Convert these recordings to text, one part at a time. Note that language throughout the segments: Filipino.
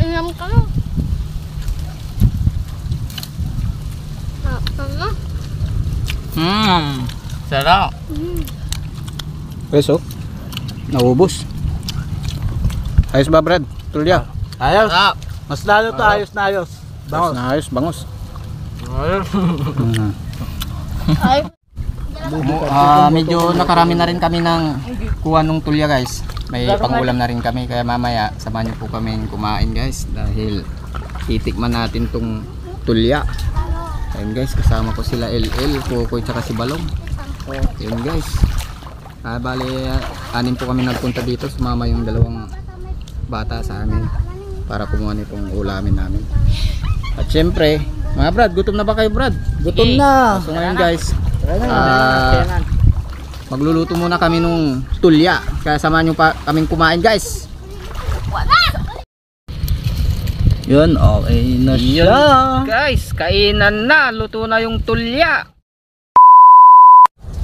Inam ka mo. Sarap. Preso. Naubos. Ayos ba, Brad? Tulya. Ayos. Sarap. Mas lalo to ayos na ayos. Ayos na ayos, bangos. Ay. Medyo nakarami na rin kami ng kuha ng tulya, guys. May pangulam na rin kami, kaya mamaya samahan niyo po kami kumain, guys, dahil titikman natin tong tulya. Ayun, guys, kasama ko sila LL, Kukoy, tsaka si Balong. Ayun, guys. Bali, anin po kami nagpunta dito, sumama yung dalawang bata sa amin para kumuha nitong ulamin namin. At syempre, mga Brad, gutom na ba kayo, Brad? Gutom na. So ngayon, guys, magluluto muna kami nung tulya, kaya samahan nyo pa kaming kumain, guys. Yun, okay na siya. Guys, kainan na, luto na yung tulya.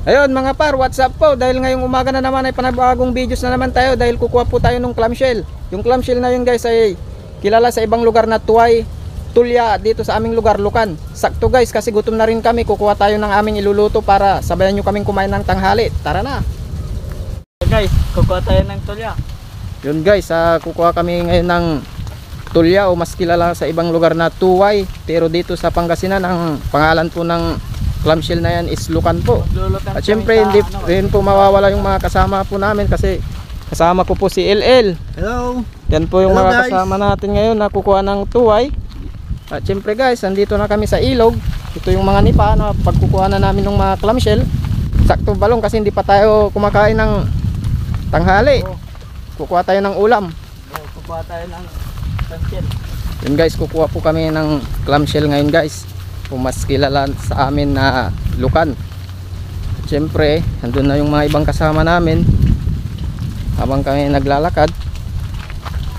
Ayun mga par, what's up po? Dahil ngayong umaga na naman ay panibagong videos na naman tayo, dahil kukuha po tayo ng clamshell. Yung clamshell na yun, guys, ay kilala sa ibang lugar na tuway, tulya, dito sa aming lugar, Lukan. Sakto, guys, kasi gutom na rin kami, kukuha tayo ng aming iluluto para sabayan nyo kaming kumain ng tanghali. Tara na. Guys, kukuha tayo ng tulya. Yun, guys, kukuha kami ngayon ng tulya, o mas kilala sa ibang lugar na tuway, pero dito sa Pangasinan ang pangalan po ng clamshell na yan is Lukan po. At syempre hindi rin po mawawala yung mga kasama po namin, kasi kasama ko po si LL. Hello. Yan po yung Hello, mga guys. kasama natin ngayon na kukuha ng tuway. At syempre, guys, andito na kami sa ilog. Ito yung mga nipa na pagkukuha na namin ng mga clamshell. Sakto, Balong, kasi hindi pa tayo kumakain ng tanghali. Kukuha tayo ng ulam. Kukuha tayo ng clamshell. Yun, guys, kukuha po kami ng clamshell ngayon, guys. Kung mas kilala sa amin na Lukan. At syempre, andun na yung mga ibang kasama namin habang kami naglalakad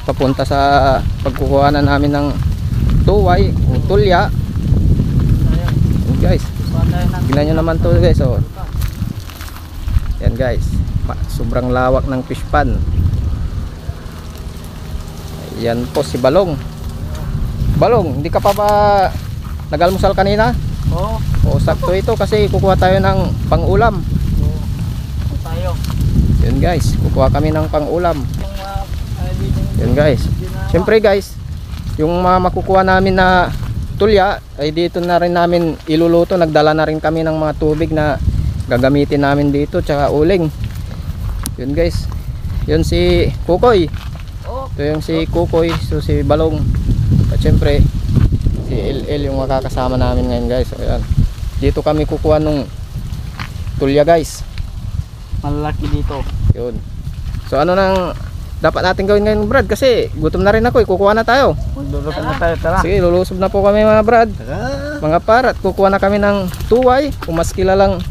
papunta sa pagkukuha na namin ng tuway o tulya. Yun, guys, tignan nyo naman to, guys, oh. Yan, guys, sobrang lawak ng fish pan. Yan po si Balong. Balong, hindi ka pa ba nag-almusal kanina? Oo. O sakto ito kasi kukuha tayo ng pang-ulam. Oo. Tayo. Yun, guys, kukuha kami ng pang-ulam. Yun, guys. Siyempre, guys, yung makukuha namin na tulya ay dito na rin namin iluluto. Nagdala na rin kami ng mga tubig na gagamitin namin dito, tsaka uling. Yun, guys. Yun si Kukoy. Ito yung si Kukoy, so si Balong. At siyempre si LL yung makakasama namin ngayon, guys. So, ayan. Dito kami kukuha nung tulya, guys. Malaki dito. Yun. So ano nang dapat natin gawin ngayon, Brad? Kasi gutom na rin ako, kukuha na tayo. Maglulukan na tayo, tara. Sige, lulusob na po kami, mga Brad. Tara. Mga par, at kukuha na kami ng tuway, kung mas kilalang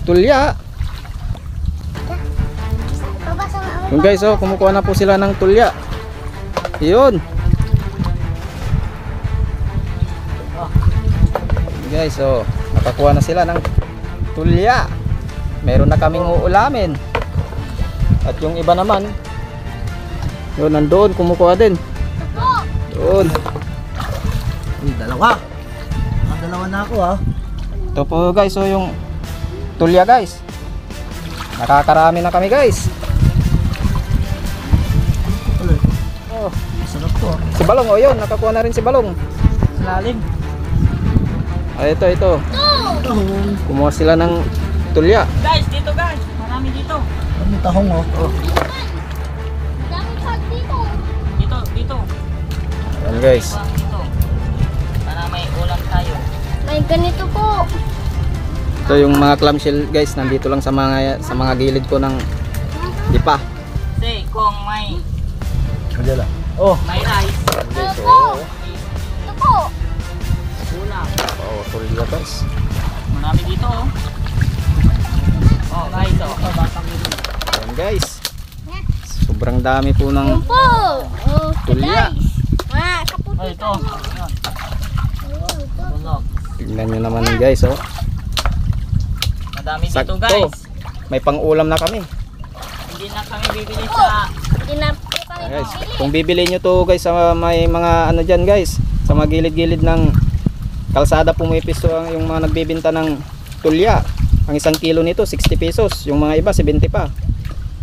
tulya. Yun, guys, oh, kumukuha na po sila ng tulya. Yun. Guys, so nakakuha na sila ng tulya. Meron na kaming uulamin. At yung iba naman, yun, nandoon, kumukuha din. Yun. Dalawa. Dalawa na ako, ha. Ito po, guys, so yung tulya, guys. Nakakarami na kami, guys. Oh, Masarap to. si Balong, oh yun, nakakuha na rin si Balong. Lalim. Ay, ito. Kumuha sila ng tulya. Guys, dito, guys. Marami dito. May tahong, oh. Dami pa dito. Dito. Ayan, guys. Dito. Para may ulam tayo. May ganito po. Ito yung mga clamshell, guys, nandito lang sa mga gilid ko ng dipa. Kasi kung may Madala. oh, may rice, Ito po. Ito po. ulam. Oh, tulya, guys. Marami dito, oh. Oh, guys, oh. Batang dito. Ayan, guys. Sobrang dami po ng Yun po. Oh, tulya. guys. Kaputi. Oh, ito. Ayan. Bulog. Tignan nyo naman, guys, oh. Madami dito, Sakto. guys. May pang-ulam na kami. Hindi na kami bibili sa Hindi na po kami Guys. bumili. Kung bibili nyo to guys sa may mga ano dyan guys, sa mga gilid-gilid ng kalsada pumipisto yung mga nagbibenta ng tulya. Ang 1 kilo nito 60 pesos, yung mga iba 70 pa.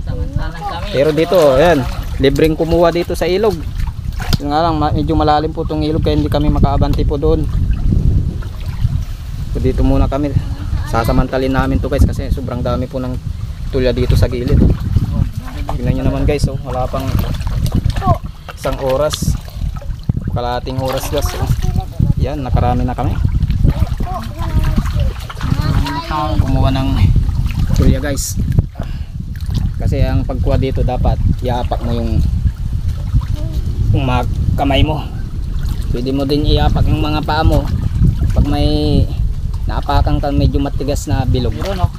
Samantalang kami. Pero dito, ayan, libreng kumuha dito sa ilog. Yung nga lang, medyo malalim po itong ilog kaya hindi kami makaabante po doon. So dito muna kami. Sasamantalin namin to guys kasi sobrang dami po ng tulya dito sa gilid. Tingnan nyo naman guys, oh, wala pang 1 oras. Kalahating oras guys. Oh. Yan, nakarami na kami. Kumuha ng tulya guys. Kasi ang pagkuha dito dapat iapak mo yung mga kamay mo. Pwede mo din iapak yung mga paa mo pag may naapakan ka medyo matigas na bilog. Meron, oh.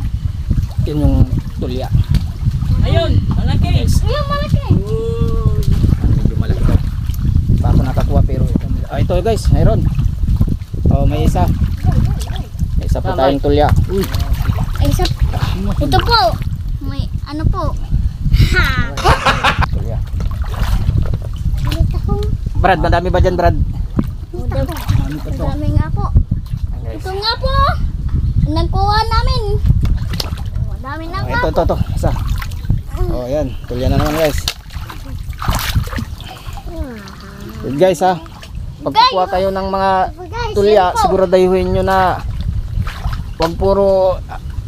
Yun yung tulya. Ayun, malaki. Ayun, malaki. Medyo malaki daw. Pa ako nakakuha pero ito guys, mayroon. Oh, may isa. May isa pa tayong tulya. Ay, ito po. May ano po. Ha! Tulya. Ulit ako. Brad, madami ba dyan Brad? Madami nga po. Ayan, guys. Ito nga po. Nagkuha namin. Madami na nga po. Ito. Isa. Oh, ayan. Tulya na naman guys. Good guys ha. Pagkukuha kayo ng mga tulya, siguraduhin nyo na wag puro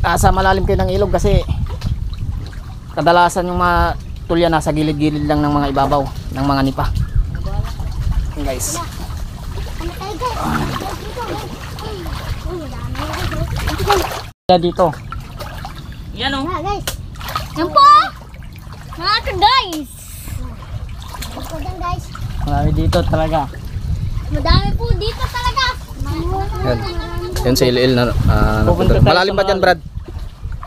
sa malalim kayo ng ilog kasi kadalasan yung mga tulya nasa gilid-gilid lang ng mga ibabaw ng mga nipa. Guys. Dito. Yan, oh. Guys. Yan po. Mga guys. Guys. Marami dito talaga. Madami po dito talaga. Yan. Yan sa il na Pupunta tayo malalim sa ba dyan Brad?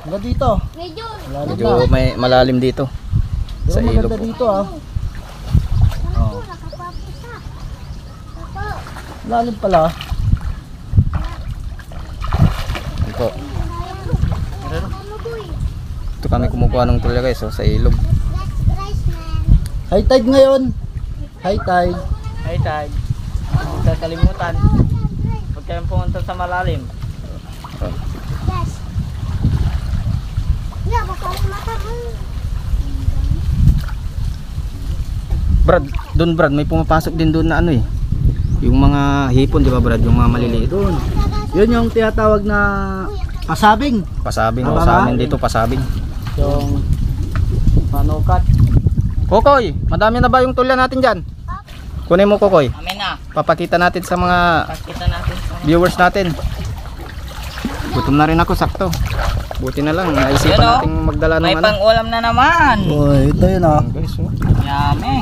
Ba dito? Medyo. Medyo may malalim dito. Sa ilog po. Dito ah. Oh. Nakapapusa. Ako. Lalim pala. Ito. Ito kami kumukuha ng tulya guys, oh, sa ilog. High tide ngayon. High tide. Ay, tag. Huwag sa kalimutan. Huwag kayong pumunta sa malalim. Oh. Yes. Yeah, baka mata. Brad, doon Brad, may pumapasok din doon na ano eh. Yung mga hipon, di ba Brad, yung mga maliliit. Doon. Yun yung tinatawag na pasabing. Pasabing, Tama oh, sa ba? amin dito pasabing. Yung manukat. Kokoy, madami na ba yung tulya natin dyan? Kunin mo Kokoy, Amin na. papakita natin sa mga Pakita natin. viewers natin. Gutom na rin ako, sakto. Buti na lang, naisipan Yun, oh. nating magdala ng May ano. pang-ulam na naman. Oh, ito yun ah. Ayan, guys, oh. Yummy.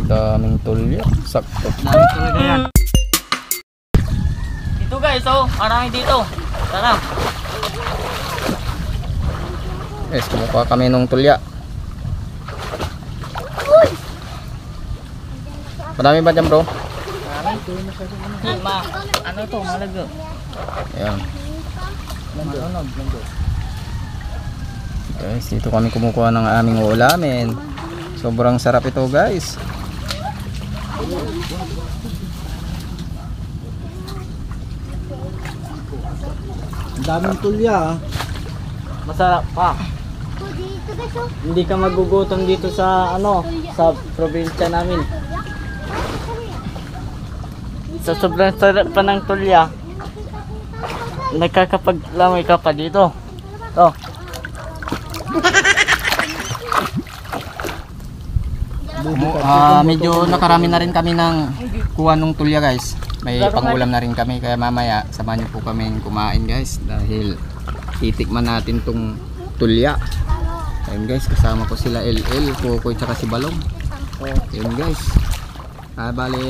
Daming tulya, sakto. Dami talaga yan. Dito guys, oh. Marami dito. Tara. Guys, kumukuha kami ng tulya. Madami ba dyan bro? Ano to? Malago. Ayan. Guys, dito kami kumukuha ng aming ulamin. Sobrang sarap ito guys. Ang daming tulya ah. Masarap pa. Dito guys, oh. Hindi ka magugutom dito sa ano, sa probinsya namin. Sa sobrang sarap pa ng tulya, nagkakapaglamay ka pa dito. To. Medyo nakarami na rin kami ng kuha ng tulya guys. May pangulam na rin kami kaya mamaya samahan niyo po kami kumain guys dahil titikman natin tong tulya. Ayun guys, kasama ko sila LL, Kokoy tsaka si Balong. Ayun guys. Bali,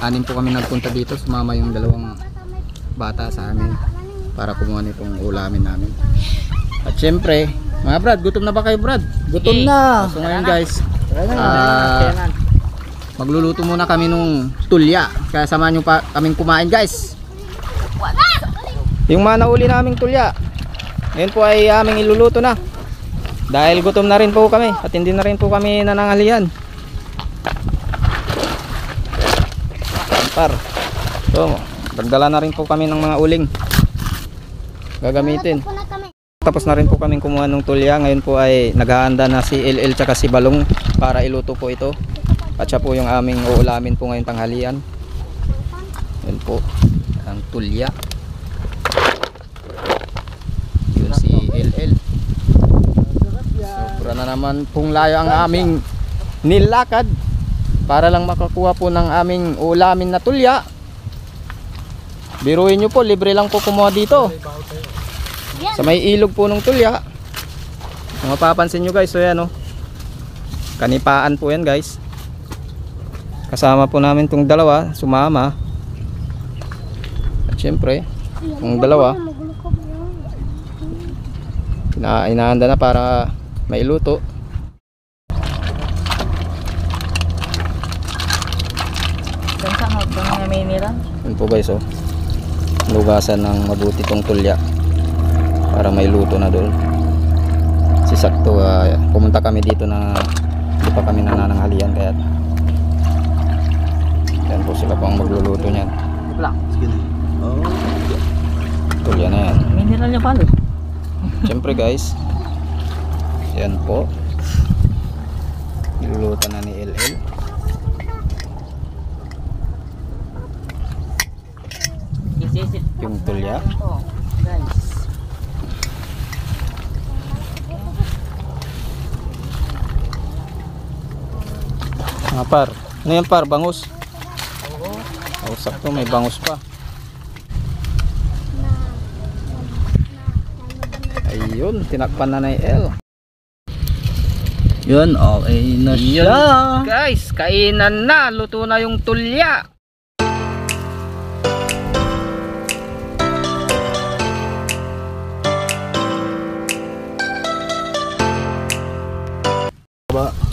anin po kami nagpunta dito, sumama yung dalawang bata sa amin para kumuha nitong ulamin namin. At syempre, mga Brad, gutom na ba kayo Brad? Gutom na. So ngayon guys, Kaya na. magluluto muna kami nung tulya. Kaya samahan nyo pa kaming kumain guys. Yung mga nauli naming tulya, ngayon po ay aming iluluto na. Dahil gutom na rin po kami at hindi na rin po kami nananghalian. par. So, nagdala na rin po kami ng mga uling gagamitin. Wala po na kami. Tapos na rin po kaming kumuha ng tulya. Ngayon po ay naghahanda na si LL tsaka si Balong para iluto po ito. At siya po yung aming uulamin po ngayong tanghalian. Yun po ang tulya. Yun si LL. Sobra na naman pong layo ang aming nilakad para lang makakuha po ng aming ulamin na tulya. Biruin nyo po, libre lang po kumuha dito sa may ilog po ng tulya. Kung mapapansin nyo guys, so yan o, kanipaan po yan guys. Kasama po namin tong dalawa, sumama. At syempre yung dalawa inaanda na para mailuto. Saan nga may nila? Yun po guys, oh, lugasan ng mabuti tong tulya para mailuto na doon. Si sakto pumunta kami dito na hindi pa kami nanananghalian, kaya yan po sila pang magluluto niyan. Sige na. Oh. Tulya na yan. Mineral niya palo. Siyempre guys, yan po, niluluto na ni LL. Isisit Yung tulya. ito, guys. Par, ano yan par? Bangus? Oo. Sakto, may bangus pa. Ayun, tinakpan na ni L. Yun, okay na siya. Guys, kainan na. Luto na yung tulya.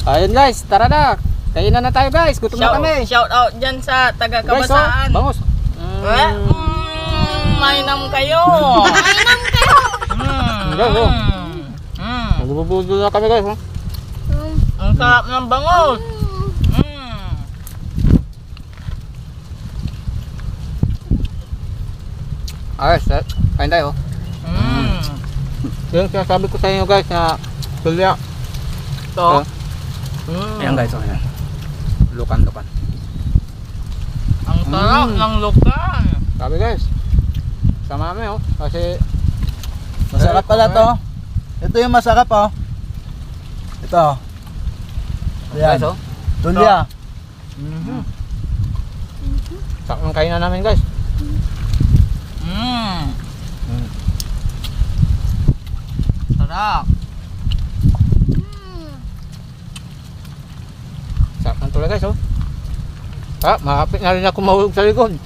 Ayun guys, tara na. Kainan na tayo guys. Gutom na kami. Shout out dyan sa taga Guys, Kabasaan. bangus. Mainam kayo. Mainam kayo. Magbubudol na kami guys. Ang sarap ng bangus. Ayos, kain tayo. Yung sinasabi ko sa inyo guys na tulya. Ito. Ayan guys, ayan. Lukan. Ang sarap ng lukan. Sabi guys, sama kami kasi Masarap pala to. Ito yung masarap oh. Ito. Ayan. guys Tulya. sakong kainan namin guys. Sarap. Sakong tulya guys makapit na rin ako mahulog sa likod.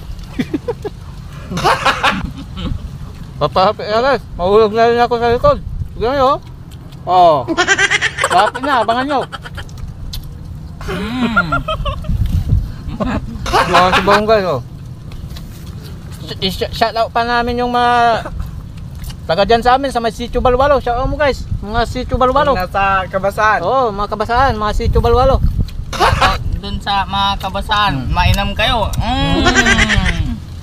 Papahapit na guys, mahulog na rin ako sa likod. Sige nyo makapit na, abangan nyo. Mga subang guys shout out pa namin yung mga taga dyan sa amin sa may Sitio Balwalo. Shout out mo guys, mga Sitio Balwalo. Nasa Kabasaan. Oo, mga Kabasaan, mga Sitio Balwalo. Doon sa mga Kabasaan, mainam kayo.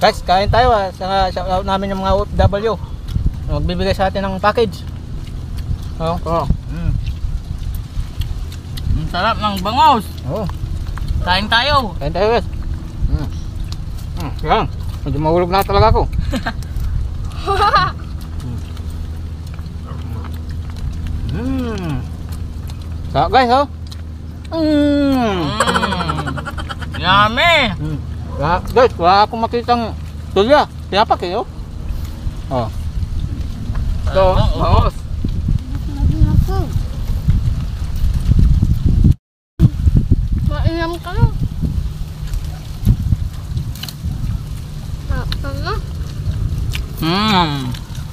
Guys, kain tayo Saka shout out namin yung mga OFW magbibigay sa atin ng package. Oo. Ang sarap ng bangus. Oo. Kain tayo. Kain tayo guys. Yan. Medyo mahulog na talaga ako. Sarap guys Yummy. Guys, wala akong makitang tulya. Tinapak Ito, bangus. Mainam kayo.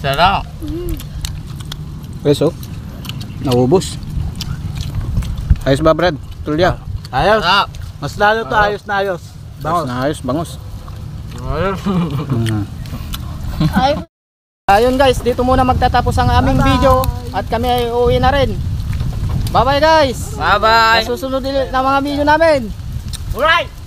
Sarap. Guys naubos. Ayos ba Brad? Tulya. Ayos. Sarap. Mas lalo to ayos na ayos. Ayos, bangus. Ay, Ayun guys, dito muna magtatapos ang aming video at kami ay uuwi na rin. Bye bye guys. Bye-bye. Sa susunod ulit na mga video namin. Alright.